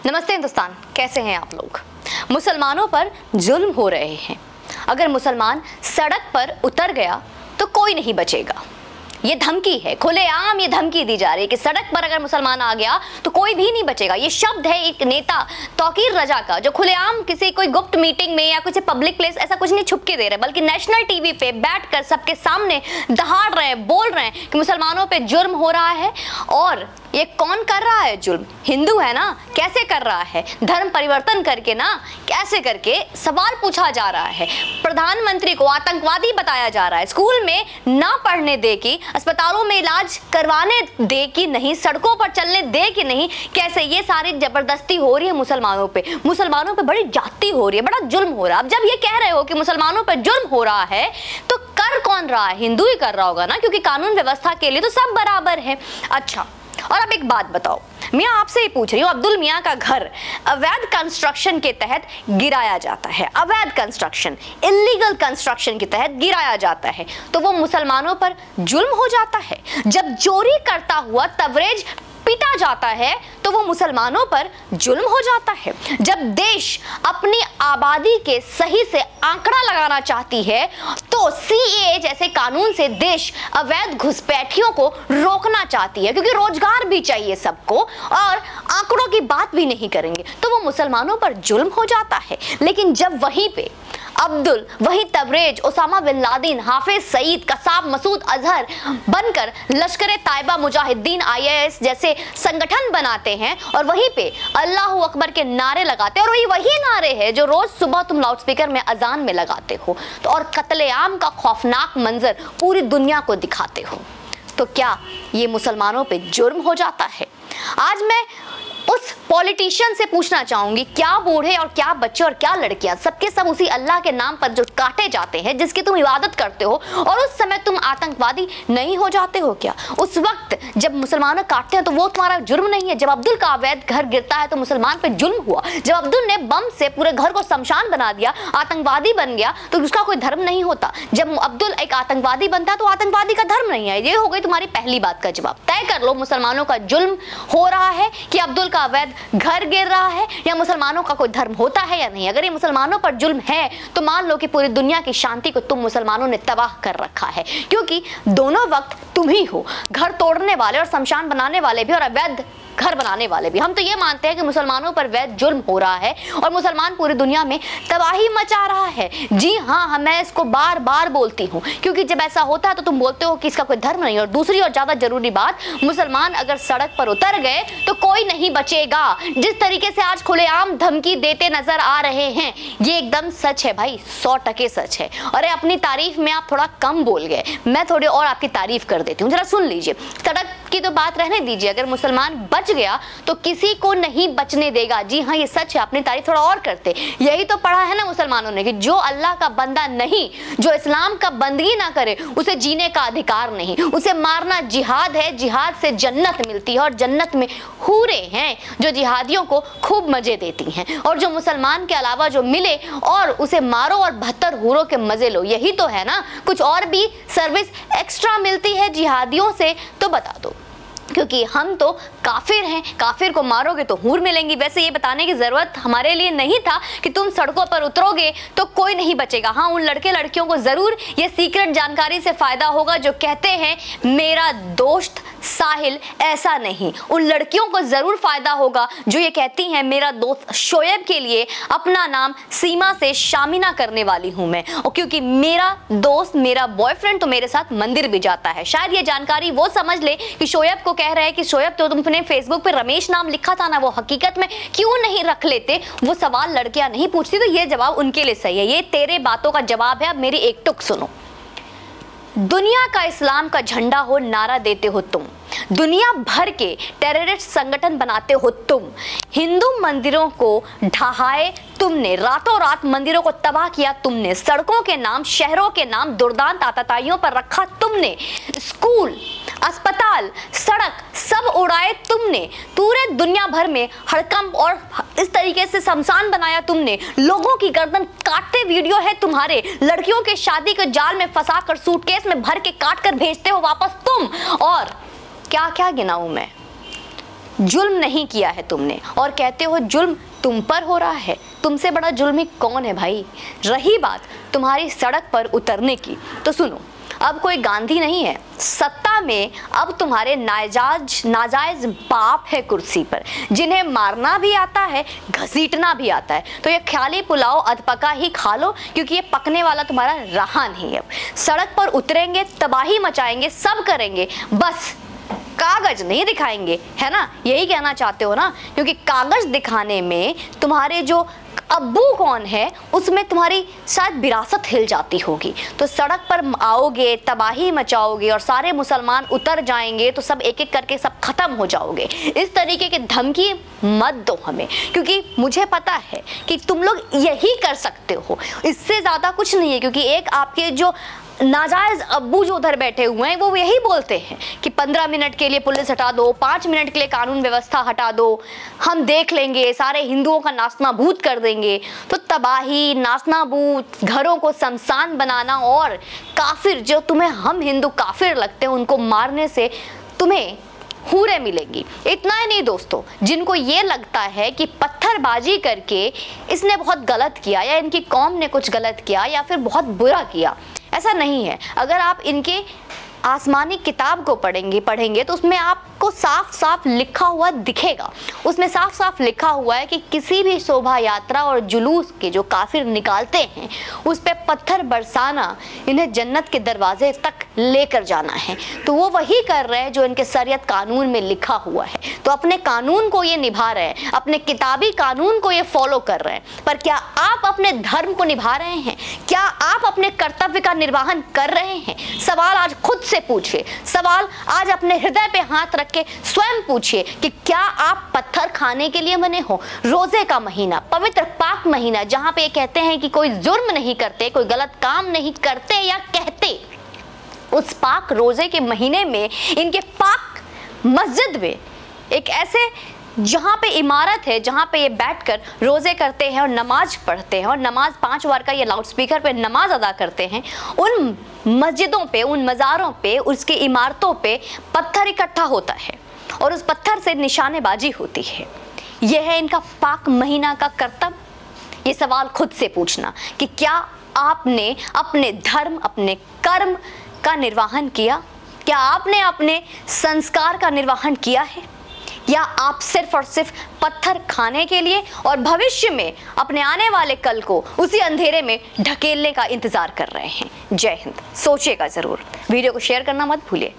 नमस्ते हिंदुस्तान, कैसे हैं आप लोग। मुसलमानों पर जुल्म हो रहे हैं। अगर मुसलमान सड़क पर उतर गया तो कोई नहीं बचेगा। ये धमकी है, खुलेआम ये धमकी दी जा रही है कि सड़क पर अगर मुसलमान आ गया तो कोई भी नहीं बचेगा। ये शब्द है एक नेता तौकीर रजा का, जो खुलेआम किसी कोई गुप्त मीटिंग में या किसी पब्लिक प्लेस ऐसा कुछ नहीं छुप के दे रहे, बल्कि नेशनल टीवी पे बैठकर सबके सामने दहाड़ रहे हैं, बोल रहे हैं कि मुसलमानों पे जुर्म हो रहा है। और ये कौन कर रहा है जुल्म? हिंदू है ना, कैसे कर रहा है? धर्म परिवर्तन करके ना, कैसे करके? सवाल पूछा जा रहा है। प्रधानमंत्री को आतंकवादी बताया जा रहा है। स्कूल में ना पढ़ने दे कि, अस्पतालों में इलाज करवाने दे कि नहीं, सड़कों पर चलने दे कि नहीं, कैसे ये सारी जबरदस्ती हो रही है मुसलमानों पे। मुसलमानों पे बड़ी जाती हो रही है, बड़ा जुल्म हो रहा है। अब जब ये कह रहे हो कि मुसलमानों पे जुल्म हो रहा है तो कर कौन रहा है? हिंदू ही कर रहा होगा ना, क्योंकि कानून व्यवस्था के लिए तो सब बराबर है। अच्छा, और अब एक बात बताओ, मियाँ आपसे ही पूछ रही हूँ, अब्दुल मियाँ का घर अवैध कंस्ट्रक्शन के तहत गिराया जाता है, अवैध कंस्ट्रक्शन, इलीगल कंस्ट्रक्शन के तहत गिराया जाता है, तो वो मुसलमानों पर जुल्म हो जाता है। जब चोरी करता हुआ तवरेज पीटा जाता है तो वो मुसलमानों पर जुल्म हो जाता है। जब देश अपनी आबादी के सही से आंकड़ा लगाना चाहती है तो सीएए जैसे कानून से देश अवैध घुसपैठियों को रोकना चाहती है, क्योंकि रोजगार भी चाहिए सबको, और आंकड़ों की बात भी नहीं करेंगे तो वो मुसलमानों पर जुल्म हो जाता है। लेकिन जब वहीं पे अब्दुल, वही Tabrez, Osama bin Laden, Hafiz Saeed, Kasab Masood Azhar बनकर लश्कर ताइबा मुजाहिदीन आईएस जैसे संगठन बनाते हैं और वहीं पे अल्लाह अकबर के नारे लगाते हैं, और वही नारे हैं जो रोज सुबह तुम लाउडस्पीकर में अजान में लगाते हो, तो और कत्लेआम का खौफनाक मंजर पूरी दुनिया को दिखाते हो, तो क्या ये मुसलमानों पे जुर्म हो जाता है? आज मैं उस पॉलिटिशियन से पूछना चाहूंगी, क्या बूढ़े और क्या बच्चे और क्या लड़कियां, सबके सब उसी अल्लाह के नाम पर जो काटे जाते हैं, जिसकी तुम इबादत करते हो, और उस समय तुम आतंकवादी नहीं हो जाते हो क्या? उस वक्त जब मुसलमानों काटते हैं तो वो तुम्हारा जुर्म नहीं है? जब अब्दुल का अवैध घर गिरता है तो मुसलमान पे जुर्म हुआ। जब अब्दुल ने बम से पूरे घर को शमशान बना दिया, आतंकवादी बन गया, तो उसका कोई धर्म नहीं होता। जब अब्दुल एक आतंकवादी बनता है तो आतंकवादी का धर्म नहीं है। ये हो गई तुम्हारी पहली बात का जवाब। तय कर लो, मुसलमानों का जुल्म हो रहा है कि अब्दुल का अवैध घर गिर रहा है, या मुसलमानों का कोई धर्म होता है या नहीं? अगर ये मुसलमानों पर जुल्म है तो मान लो कि पूरी दुनिया की शांति को तुम मुसलमानों ने तबाह कर रखा है, क्योंकि दोनों वक्त तुम ही हो, घर तोड़ने वाले और शमशान बनाने वाले भी और अवैध घर बनाने वाले भी। हम तो ये मानते हैं कि मुसलमानों पर वैध जुल्म हो रहा है और मुसलमान पूरी दुनिया में तबाही मचा रहा है। जी हाँ, मैं इसको बार बार बोलती हूँ, क्योंकि जब ऐसा होता है तो तुम बोलते हो कि इसका कोई धर्म नहीं। और दूसरी और ज्यादा जरूरी बात, मुसलमान अगर सड़क पर उतर गए तो कोई नहीं बचेगा। जिस तरीके से आज खुलेआम धमकी देते नजर आ रहे हैं, ये एकदम सच है भाई, 100% सच है। अरे अपनी तारीफ में आप थोड़ा कम बोल गए, मैं थोड़ी और आपकी तारीफ कर देती हूँ। जरा सुन लीजिए, सड़क की तो बात रहने दीजिए, अगर मुसलमान बच गया तो किसी को नहीं बचने देगा। जी हाँ, ये सच है। अपनी तारीफ थोड़ा और करते, यही तो पढ़ा है ना मुसलमानों ने कि जो अल्लाह का बंदा नहीं, जो इस्लाम का बंदगी ना करे, उसे जीने का अधिकार नहीं, उसे मारना जिहाद है, जिहाद से जन्नत मिलती है, और जन्नत में हूरे हैं जो जिहादियों को खूब मजे देती हैं, और जो मुसलमान के अलावा जो मिले और उसे मारो और 72 हूरों के मजे लो। यही तो है ना, कुछ और भी सर्विस एक्स्ट्रा मिलती है जिहादियों से तो बता दो, क्योंकि हम तो काफिर हैं, काफिर को मारोगे तो हूर मिलेंगी। वैसे ये बताने की जरूरत हमारे लिए नहीं था कि तुम सड़कों पर उतरोगे तो कोई नहीं बचेगा। हाँ, उन लड़के लड़कियों को जरूर ये सीक्रेट जानकारी से फायदा होगा जो कहते हैं मेरा दोस्त साहिल ऐसा नहीं। उन लड़कियों को जरूर फायदा होगा जो ये कहती हैं मेरा दोस्त शोएब के लिए अपना नाम सीमा से शामिना करने वाली हूं मैं, और क्योंकि मेरा दोस्त, मेरा बॉयफ्रेंड तो मेरे साथ मंदिर भी जाता है। शायद ये जानकारी वो समझ ले कि शोएब को कह रहे हैं कि शोएब तो तुमने फेसबुक पे रमेश नाम लिखा था ना, वो हकीकत में क्यों नहीं रख लेते? वो सवाल लड़कियां नहीं पूछती, तो ये जवाब उनके लिए सही है। ये तेरे बातों का जवाब है। अब मेरी एक टुक सुनो। दुनिया का इस्लाम का झंडा हो नारा देते हो तुम, दुनिया भर के टेररिस्ट संगठन बनाते हो तुम, हिंदू मंदिरों को ढहाए तुमने, रातों रात मंदिरों को तबाह किया तुमने, सड़कों के नाम, शहरों के नाम दुर्दांत आतताइयों पर रखा तुमने, स्कूल, अस्पताल, सड़क सब उड़ाए तुमने, पूरे दुनिया भर में हड़कंप और इस तरीके से शमशान बनाया तुमने, लोगों की गर्दन काटते वीडियो है तुम्हारे, लड़कियों के शादी के जाल में फंसाकर सूटकेस में भर के काट कर भेजते हो वापस तुम, और क्या क्या गिनाऊं मैं? जुल्म नहीं किया है तुमने, और कहते हो जुल्म तुम पर हो रहा है। तुमसे बड़ा जुल्मी कौन है भाई? रही बात तुम्हारी सड़क पर उतरने की, तो सुनो, अब कोई गांधी नहीं है सत्ता में, अब तुम्हारे नाजायज बाप है कुर्सी पर, जिन्हें मारना भी आता है, घसीटना भी आता है। तो ये ख्याली पुलाव अधपका ही खा लो, क्योंकि ये पकने वाला तुम्हारा रहा नहीं। अब सड़क पर उतरेंगे, तबाही मचाएंगे, सब करेंगे, बस कागज नहीं दिखाएंगे, है ना? यही कहना चाहते हो ना? क्योंकि कागज दिखाने में तुम्हारे जो अब्बू कौन है उसमें तुम्हारी शायद विरासत हिल जाती होगी। तो सड़क पर आओगे, तबाही मचाओगे और सारे मुसलमान उतर जाएंगे, तो सब एक एक करके सब खत्म हो जाओगे। इस तरीके की धमकी मत दो हमें, क्योंकि मुझे पता है कि तुम लोग यही कर सकते हो, इससे ज़्यादा कुछ नहीं है। क्योंकि एक आपके जो नाजायज अब्बू जो उधर बैठे हुए हैं वो यही बोलते हैं कि 15 मिनट के लिए पुलिस हटा दो, 5 मिनट के लिए कानून व्यवस्था हटा दो, हम देख लेंगे, सारे हिंदुओं का नास्तानाबूद कर देंगे। तो तबाही, नास्तानाबूद, घरों को शमशान बनाना, और काफिर जो तुम्हें हम हिंदू काफिर लगते हैं उनको मारने से तुम्हें हूरें मिलेंगी। इतना ही नहीं दोस्तों, जिनको ये लगता है कि पत्थरबाजी करके इसने बहुत गलत किया या इनकी कौम ने कुछ गलत किया या फिर बहुत बुरा किया, ऐसा नहीं है। अगर आप इनके आसमानी किताब को पढ़ेंगे तो उसमें आपको साफ साफ लिखा हुआ दिखेगा। उसमें साफ साफ लिखा हुआ है कि किसी भी शोभा यात्रा और जुलूस के जो काफिर निकालते हैं उस पे पत्थर बरसाना इन्हें जन्नत के दरवाजे तक लेकर जाना है। तो वो वही कर रहे हैं जो इनके शरीयत कानून में लिखा हुआ है। तो अपने कानून को ये निभा रहे हैं, अपने किताबी कानून को ये फॉलो कर रहे हैं। पर क्या आप अपने धर्म को निभा रहे हैं? क्या आप अपने कर्तव्य का निर्वहन कर रहे हैं? सवाल आज खुद से पूछिए, सवाल आज अपने हृदय पे हाथ रख के स्वयं पूछिए कि क्या आप पत्थर खाने के लिए बने हो? रोजे का महीना, पवित्र पाक महीना, जहां पे कहते हैं कि कोई जुर्म नहीं करते, कोई गलत काम नहीं करते या कहते, उस पाक रोजे के महीने में इनके पाक मस्जिद में एक ऐसे जहाँ पे इमारत है जहाँ पे ये बैठकर रोज़े करते हैं और नमाज पढ़ते हैं और नमाज 5 बार का ये लाउडस्पीकर पे नमाज अदा करते हैं, उन मस्जिदों पे, उन मज़ारों पे, उसकी इमारतों पे पत्थर इकट्ठा होता है और उस पत्थर से निशानेबाजी होती है। यह है इनका पाक महीना का कर्तव्य। ये सवाल खुद से पूछना कि क्या आपने अपने धर्म, अपने कर्म का निर्वहन किया? क्या आपने अपने संस्कार का निर्वहन किया है, या आप सिर्फ और सिर्फ पत्थर खाने के लिए और भविष्य में अपने आने वाले कल को उसी अंधेरे में ढकेलने का इंतजार कर रहे हैं? जय हिंद। सोचिएगा जरूर, वीडियो को शेयर करना मत भूलिए।